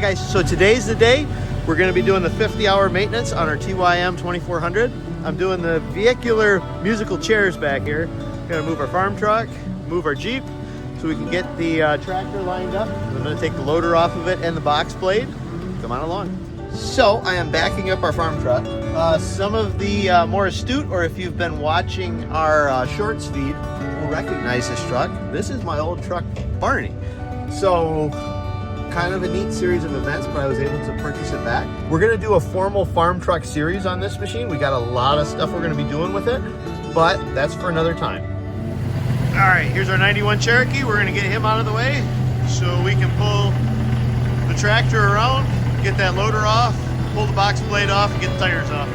guys, so today's the day. We're going to be doing the 50-hour maintenance on our TYM 2400. I'm doing the vehicular musical chairs back here. Going to move our farm truck, move our Jeep, so we can get the tractor lined up. I'm going to take the loader off of it and the box blade. Come on along. So I am backing up our farm truck. Some of the more astute, or if you've been watching our shorts feed, will recognize this truck. This is my old truck, Barney. So kind of a neat series of events, but I was able to purchase it back. We're gonna do a formal farm truck series on this machine. We got a lot of stuff we're gonna be doing with it, but that's for another time. All right, here's our 91 Cherokee. We're gonna get him out of the way so we can pull the tractor around, get that loader off, pull the box blade off, and get the tires off.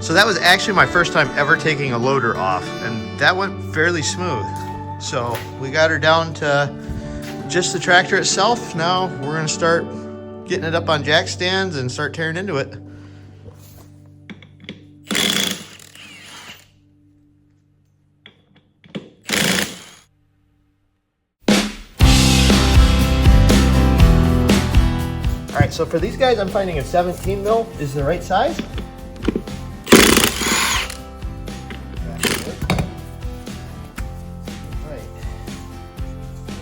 So that was actually my first time ever taking a loader off, and that went fairly smooth. So we got her down to just the tractor itself. Now we're gonna start getting it up on jack stands and start tearing into it. All right, so for these guys, I'm finding a 17 mil is the right size.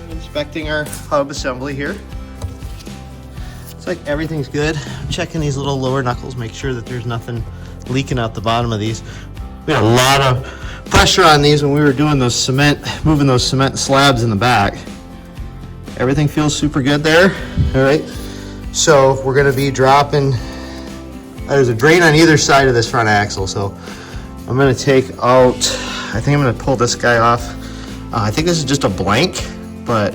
Inspecting our hub assembly here. It's like everything's good. I'm checking these little lower knuckles, make sure that there's nothing leaking out the bottom of these. We had a lot of pressure on these when we were doing those moving those cement slabs in the back. Everything feels super good there. All right, so we're gonna be dropping, there's a drain on either side of this front axle, so I'm gonna take out, I think I'm gonna pull this guy off. I think this is just a blank, but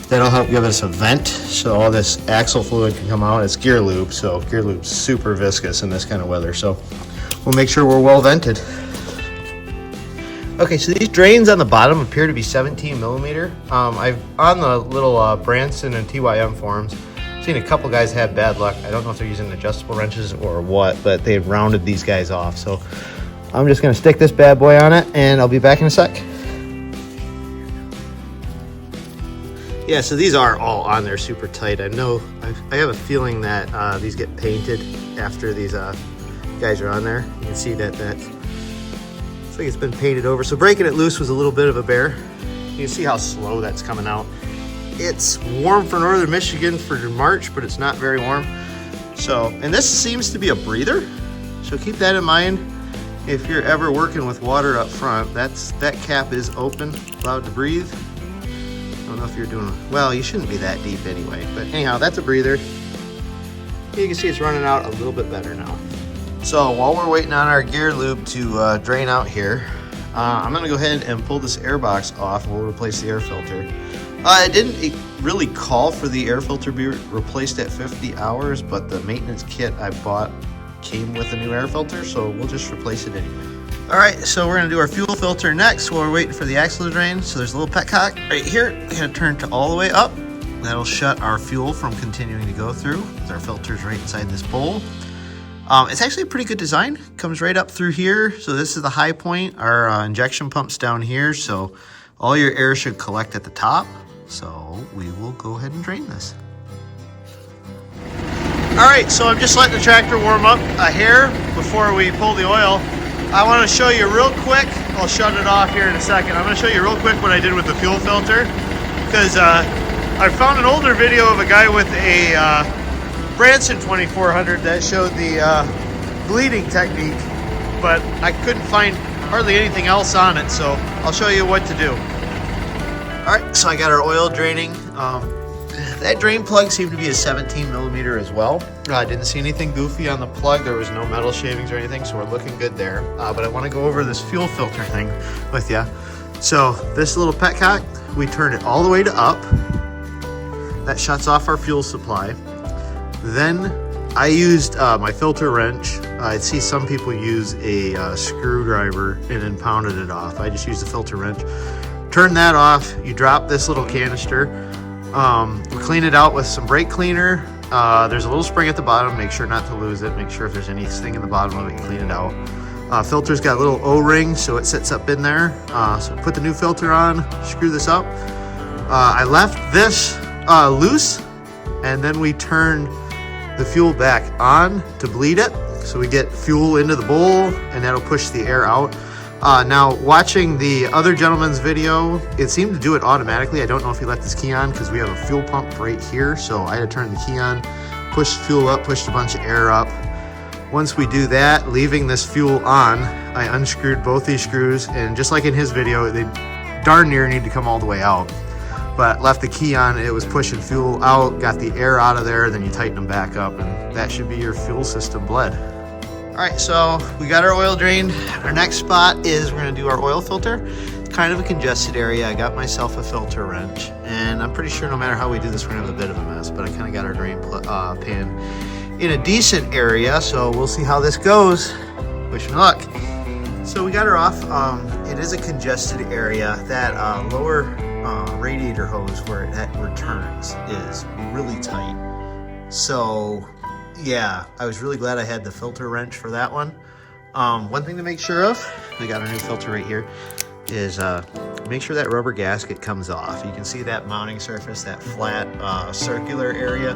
that'll help give us a vent so all this axle fluid can come out. It's gear lube, so gear lube's super viscous in this kind of weather, so we'll make sure we're well vented. Okay, so these drains on the bottom appear to be 17 millimeter. I've on the little Branson and TYM forums seen a couple guys have bad luck. I don't know if they're using adjustable wrenches or what, but they've rounded these guys off. So I'm just gonna stick this bad boy on it and I'll be back in a sec. Yeah, so these are all on there super tight. I know, I have a feeling that these get painted after these guys are on there. You can see that it's like it's been painted over. So breaking it loose was a little bit of a bear. You can see how slow that's coming out. It's warm for northern Michigan for March, but it's not very warm. So, and this seems to be a breather. So keep that in mind if you're ever working with water up front. That cap is open, allowed to breathe. I don't know if you're doing, well, you shouldn't be that deep anyway, but anyhow, that's a breather. You can see it's running out a little bit better now. So while we're waiting on our gear lube to drain out here, I'm gonna go ahead and pull this air box off and we'll replace the air filter. It didn't really call for the air filter to be replaced at 50 hours, but the maintenance kit I bought came with a new air filter, so we'll just replace it anyway. All right, so we're gonna do our fuel filter next while we're waiting for the axle to drain. So there's a little petcock right here. We're gonna turn it all the way up. That'll shut our fuel from continuing to go through. Our filter's right inside this bowl. It's actually a pretty good design. Comes right up through here. So this is the high point. Our injection pump's down here. So all your air should collect at the top. So we will go ahead and drain this. All right, so I'm just letting the tractor warm up a hair before we pull the oil. I want to show you real quick, I'll shut it off here in a second. I'm going to show you real quick what I did with the fuel filter, because I found an older video of a guy with a Branson 2400 that showed the bleeding technique, but I couldn't find hardly anything else on it, so I'll show you what to do. All right, so I got our oil draining. That drain plug seemed to be a 17 millimeter as well. I didn't see anything goofy on the plug. There was no metal shavings or anything, so we're looking good there. But I want to go over this fuel filter thing with you. So this little petcock, we turn it all the way to up. That shuts off our fuel supply. Then I used my filter wrench. I see some people use a screwdriver and then pounded it off. I just used a filter wrench. Turn that off. You drop this little canister. We clean it out with some brake cleaner. There's a little spring at the bottom. Make sure not to lose it. Make sure if there's anything in the bottom of it, clean it out. Filter's got a little O-ring, so it sits up in there. So put the new filter on, screw this up. I left this loose, and then we turned the fuel back on to bleed it. So we get fuel into the bowl, and that'll push the air out. Now, watching the other gentleman's video, it seemed to do it automatically. I don't know if he left his key on because we have a fuel pump right here. So I had to turn the key on, push fuel up, pushed a bunch of air up. Once we do that, leaving this fuel on, I unscrewed both these screws. And just like in his video, they darn near need to come all the way out. But left the key on, it was pushing fuel out, got the air out of there, then you tighten them back up, and that should be your fuel system bled. All right, so we got our oil drained. Our next spot is we're gonna do our oil filter. It's kind of a congested area. I got myself a filter wrench, and I'm pretty sure no matter how we do this, we're gonna have a bit of a mess, but I kind of got our drain pan in a decent area, so we'll see how this goes. Wish me luck. So we got her off. It is a congested area. That lower radiator hose where it returns is really tight. So yeah, I was really glad I had the filter wrench for that one. One thing to make sure of, we got our new filter right here, is make sure that rubber gasket comes off. You can see that mounting surface, that flat circular area.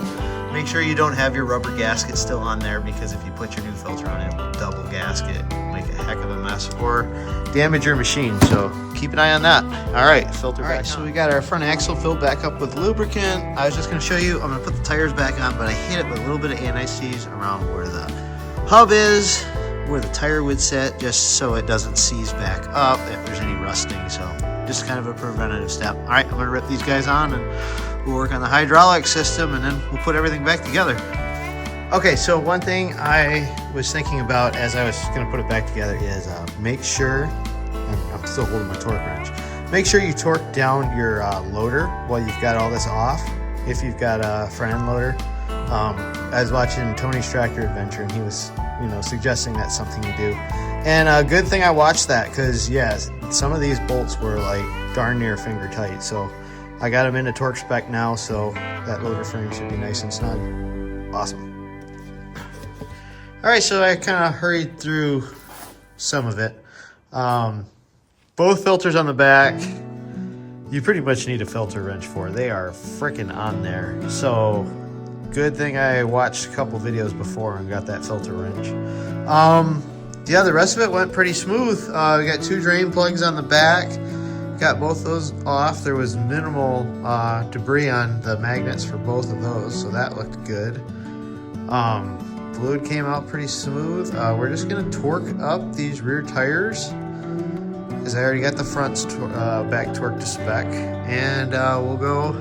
Make sure you don't have your rubber gasket still on there, because if you put your new filter on, it will double gasket, make a heck of a mess, or damage your machine. So keep an eye on that. All right, filter back on. So we got our front axle filled back up with lubricant. I was just gonna show you, I'm gonna put the tires back on, but I hit it with a little bit of anti-seize around where the hub is, where the tire would sit, just so it doesn't seize back up if there's any rusting. So just kind of a preventative step. All right, I'm gonna rip these guys on and we'll work on the hydraulic system, and then we'll put everything back together. Okay, so one thing I was thinking about as I was gonna put it back together is make sure, I'm still holding my torque wrench, make sure you torque down your loader while you've got all this off, if you've got a front end loader. I was watching Tony's Tractor Adventure, and he was, suggesting that's something you do. And a good thing I watched that, because yes, some of these bolts were like darn near finger tight. So I got them into torque spec now, so that loader frame should be nice and snug. Awesome. All right, so I kind of hurried through some of it. Both filters on the back, you pretty much need a filter wrench for. They are freaking on there. So good thing I watched a couple videos before and got that filter wrench. Yeah, the rest of it went pretty smooth. We got two drain plugs on the back. Got both those off. There was minimal debris on the magnets for both of those, so that looked good. Fluid came out pretty smooth. We're just gonna torque up these rear tires, because I already got the fronts back torqued to spec, and we'll go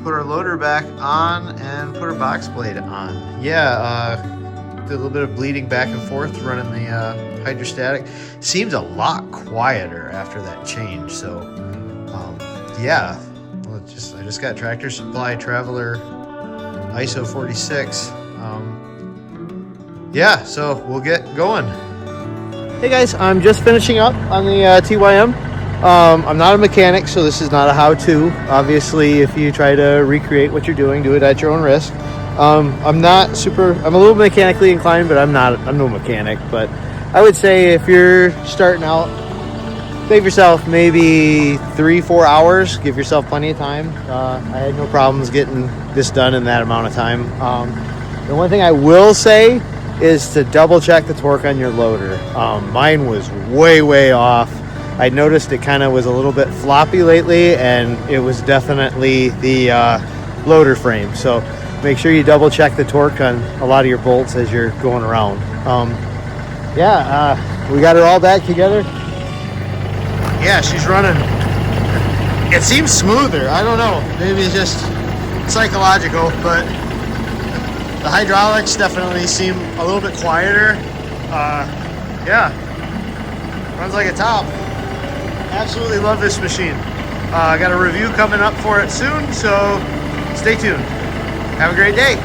put our loader back on and put our box blade on. Yeah, did a little bit of bleeding back and forth running the hydrostatic. Seems a lot quieter after that change. So yeah, well, I just got Tractor Supply Traveler ISO 46. Yeah, so we'll get going. Hey guys, I'm just finishing up on the TYM. I'm not a mechanic, so this is not a how-to. Obviously, if you try to recreate what you're doing, do it at your own risk. I'm a little mechanically inclined, but I'm no mechanic. But I would say if you're starting out, save yourself maybe 3-4 hours. Give yourself plenty of time. I had no problems getting this done in that amount of time. The one thing I will say is to double check the torque on your loader. Mine was way off. I noticed it kind of was a little bit floppy lately, and it was definitely the loader frame. So make sure you double check the torque on a lot of your bolts as you're going around. We got her all back together. Yeah, she's running It seems smoother. I don't know. Maybe it's just psychological, but the hydraulics definitely seem a little bit quieter. Yeah, runs like a top. Absolutely love this machine. I got a review coming up for it soon, so stay tuned. Have a great day.